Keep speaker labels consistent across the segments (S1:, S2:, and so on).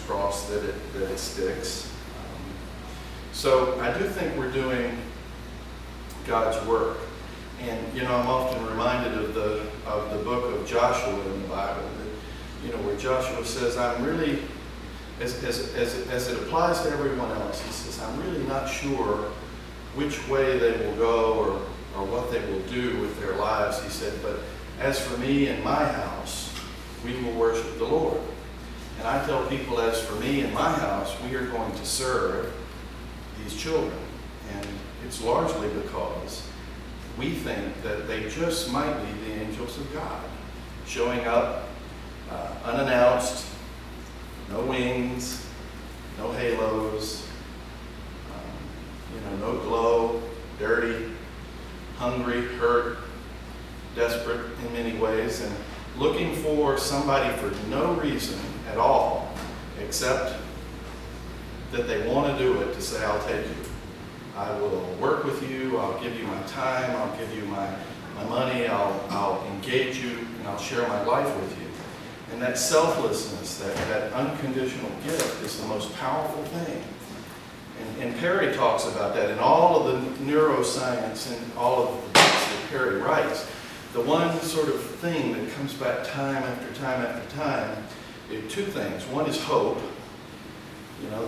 S1: crossed that it sticks. So I do think we're doing God's work. And, I'm often reminded of the book of Joshua in the Bible, that, where Joshua says, I'm really, as it applies to everyone else, he says, I'm really not sure which way they will go or what they will do with their lives. He said, but as for me and my house, we will worship the Lord. And I tell people, as for me and my house, we are going to serve these children. And it's largely because we think that they just might be the angels of God, showing up unannounced, no wings, no halos, no glow, dirty, hungry, hurt, desperate in many ways, and looking for somebody for no reason at all except that they want to do it, to say, I'll take you. I will work with you, I'll give you my time, I'll give you my money, I'll engage you, and I'll share my life with you. And that selflessness, that unconditional gift is the most powerful thing. And Perry talks about that in all of the neuroscience and all of the books that Perry writes. The one sort of thing that comes back time after time after time are two things. One is hope.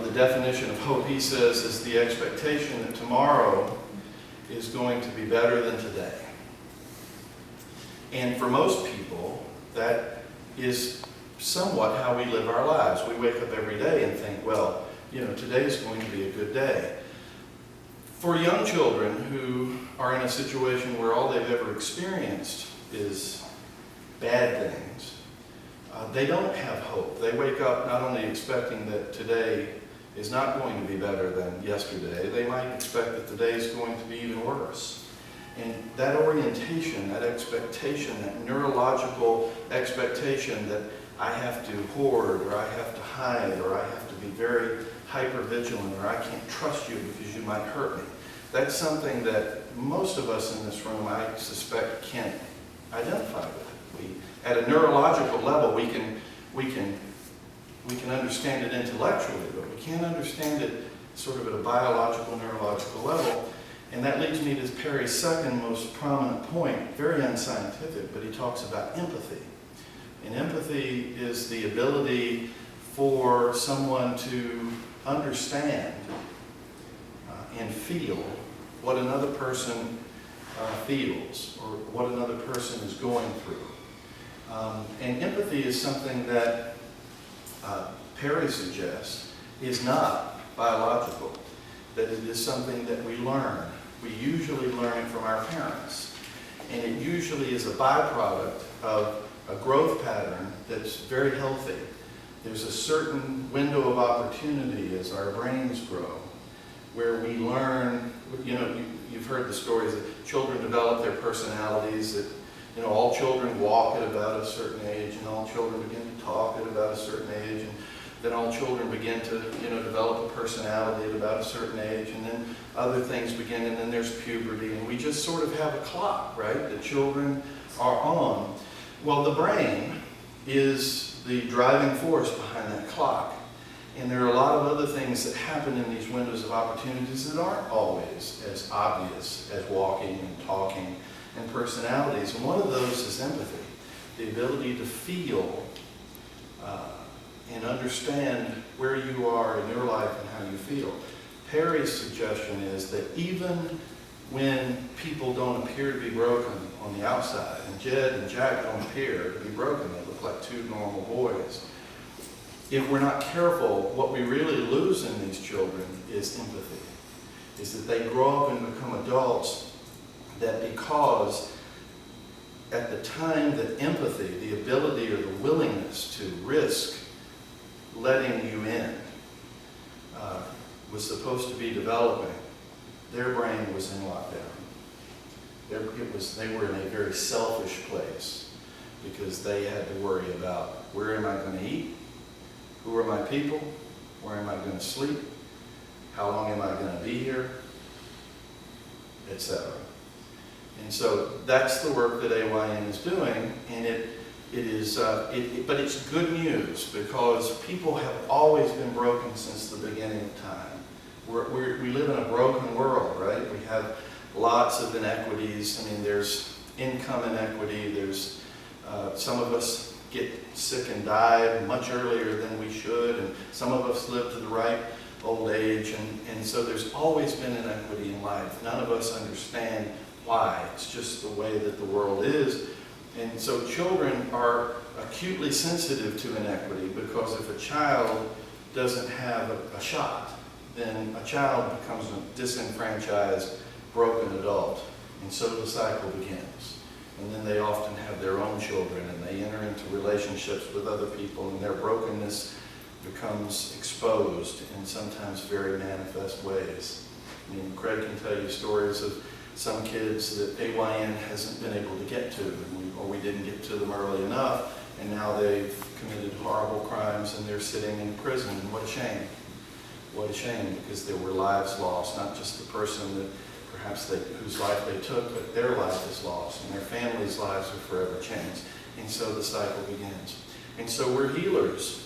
S1: The definition of hope, he says, is the expectation that tomorrow is going to be better than today. And for most people, that is somewhat how we live our lives. We wake up every day and think, well, today is going to be a good day. For young children who are in a situation where all they've ever experienced is bad things, they don't have hope. They wake up not only expecting that today is not going to be better than yesterday, they might expect that today is going to be even worse. And that orientation, that expectation, that neurological expectation that I have to hoard, or I have to hide, or I have to be very hyper-vigilant, or I can't trust you because you might hurt me. That's something that most of us in this room, I suspect, can identify with. At a neurological level, we can understand it intellectually, but we can't understand it sort of at a biological, neurological level. And that leads me to Perry's second most prominent point, very unscientific, but he talks about empathy. And empathy is the ability for someone to understand and feel what another person feels, or what another person is going through. And empathy is something that Perry suggests is not biological, that it is something that we learn. We usually learn it from our parents. And it usually is a byproduct of a growth pattern that's very healthy. There's a certain window of opportunity as our brains grow where we learn, you've heard the stories that children develop their personalities, that all children walk at about a certain age, and all children begin to talk at about a certain age, and then all children begin to develop a personality at about a certain age, and then other things begin, and then there's puberty, and we just sort of have a clock, right, that children are on. Well, the brain is the driving force behind that clock. And there are a lot of other things that happen in these windows of opportunities that aren't always as obvious as walking and talking and personalities. And one of those is empathy, the ability to feel and understand where you are in your life and how you feel. Perry's suggestion is that even when people don't appear to be broken on the outside, and Jed and Jack don't appear to be broken, they look like two normal boys, if we're not careful, what we really lose in these children is empathy. Is that they grow up and become adults that because at the time that empathy, the ability or the willingness to risk letting you in was supposed to be developing, their brain was in lockdown. They were in a very selfish place because they had to worry about where am I going to eat? Who are my people? Where am I going to sleep? How long am I going to be here? Etc. And so that's the work that AYN is doing, and it It is, but it's good news because people have always been broken since the beginning of time. We live in a broken world, right? We have lots of inequities. I mean, there's income inequity. There's some of us get sick and die much earlier than we should, and some of us live to the ripe old age, and so there's always been inequity in life. None of us understand why. It's just the way that the world is. And so children are acutely sensitive to inequity because if a child doesn't have a shot, then a child becomes a disenfranchised, broken adult. And so the cycle begins. And then they often have their own children and they enter into relationships with other people and their brokenness becomes exposed in sometimes very manifest ways. I mean, Craig can tell you stories of some kids that AYN hasn't been able to get to, or we didn't get to them early enough, and now they've committed horrible crimes and they're sitting in prison. What a shame. What a shame, because there were lives lost, not just the person that perhaps whose life they took, but their life is lost, and their families' lives are forever changed. And so the cycle begins. And so we're healers.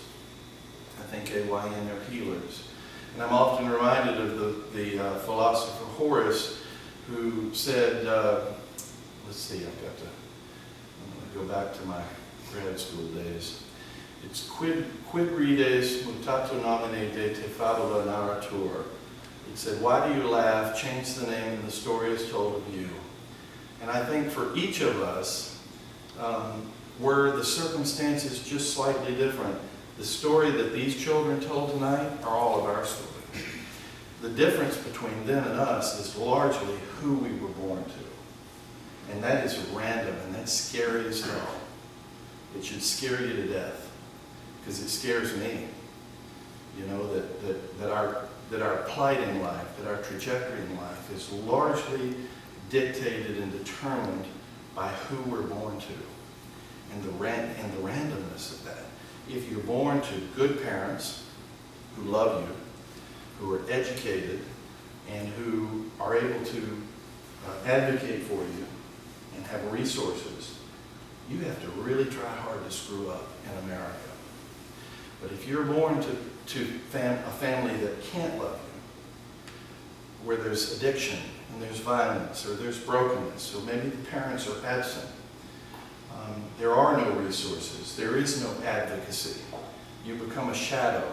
S1: I think AYN are healers. And I'm often reminded of the philosopher Horace, who said, let's see, I'm going to go back to my grad school days. It's quid rides mutato nomine de te fabula narratur. It said, why do you laugh? Change the name and the story is told of you. And I think for each of us, were the circumstances just slightly different, the story that these children told tonight are all of our stories. The difference between them and us is largely who we were born to. And that is random, and that's scary as hell. It should scare you to death, because it scares me. You know, that our plight in life, that our trajectory in life is largely dictated and determined by who we're born to, and the randomness of that. If you're born to good parents who love you, who are educated, and who are able to advocate for you and have resources, you have to really try hard to screw up in America. But if you're born to a family that can't love you, where there's addiction and there's violence or there's brokenness, or maybe the parents are absent, there are no resources, there is no advocacy, you become a shadow.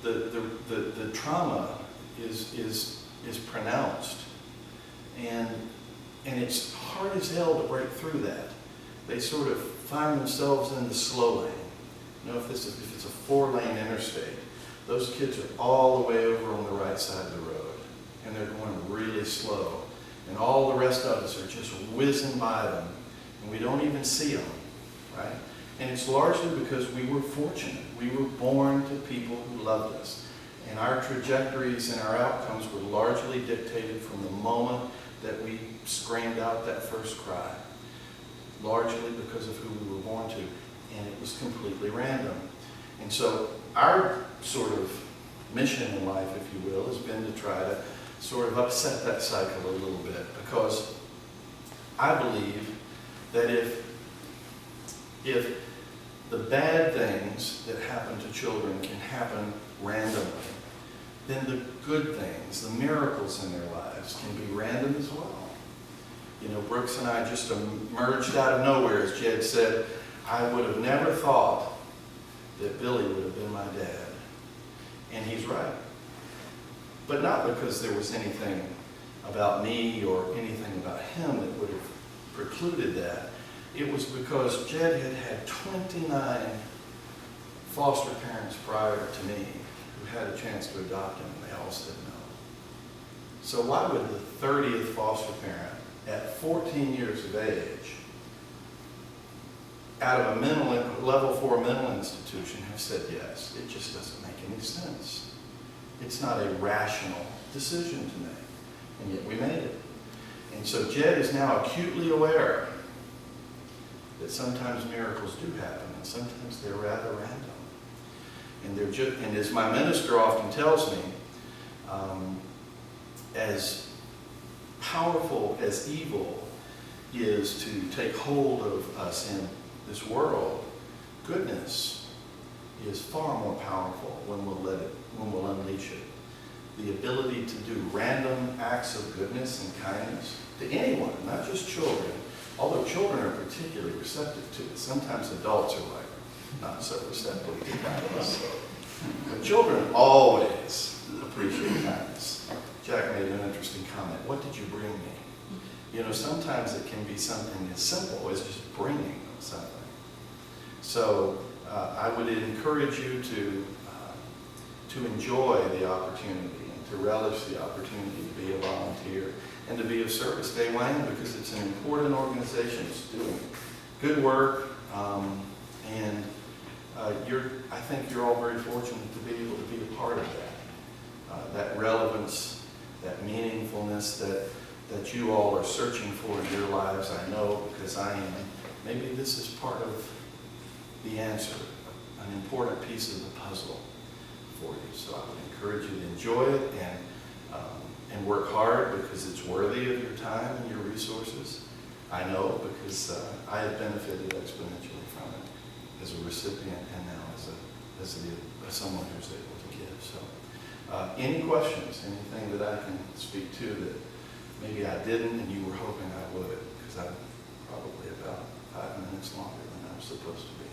S1: The trauma is pronounced, and it's hard as hell to break through that. They sort of find themselves in the slow lane. You know, if it's a 4-lane interstate, those kids are all the way over on the right side of the road, and they're going really slow, and all the rest of us are just whizzing by them, and we don't even see them, right? And it's largely because we were fortunate. We were born to people who loved us. And our trajectories and our outcomes were largely dictated from the moment that we screamed out that first cry. Largely because of who we were born to. And it was completely random. And so our sort of mission in life, if you will, has been to try to sort of upset that cycle a little bit. Because I believe that if the bad things that happen to children can happen randomly, then the good things, the miracles in their lives, can be random as well. You know, Brooks and I just emerged out of nowhere, as Jed said. I would have never thought that Billy would have been my dad. And he's right. But not because there was anything about me or anything about him that would have precluded that. It was because Jed had 29 foster parents prior to me who had a chance to adopt him, and they all said no. So why would the 30th foster parent at 14 years of age, out of a level 4 mental institution, have said yes? It just doesn't make any sense. It's not a rational decision to make, and yet we made it. And so Jed is now acutely aware that sometimes miracles do happen, and sometimes they're rather random. And as my minister often tells me, as powerful as evil is to take hold of us in this world, goodness is far more powerful when we'll unleash it. The ability to do random acts of goodness and kindness to anyone, not just children, although children are particularly receptive to it. Sometimes adults are like not so receptive to kindness. But children always appreciate kindness. Jack made an interesting comment. What did you bring me? You know, sometimes it can be something as simple as just bringing something. So I would encourage you to enjoy the opportunity and to relish the opportunity to be a volunteer and to be of service to Wayne, because it's an important organization. It's doing good work, and I think you're all very fortunate to be able to be a part of that. That relevance, that meaningfulness that you all are searching for in your lives, I know, because I am. Maybe this is part of the answer, an important piece of the puzzle for you. So I would encourage you to enjoy it and work hard, because it's worthy of your time and your resources. I know, because I have benefited exponentially from it as a recipient and now as someone who's able to give. So any questions, anything that I can speak to that maybe I didn't and you were hoping I would, because I'm probably about 5 minutes longer than I'm supposed to be.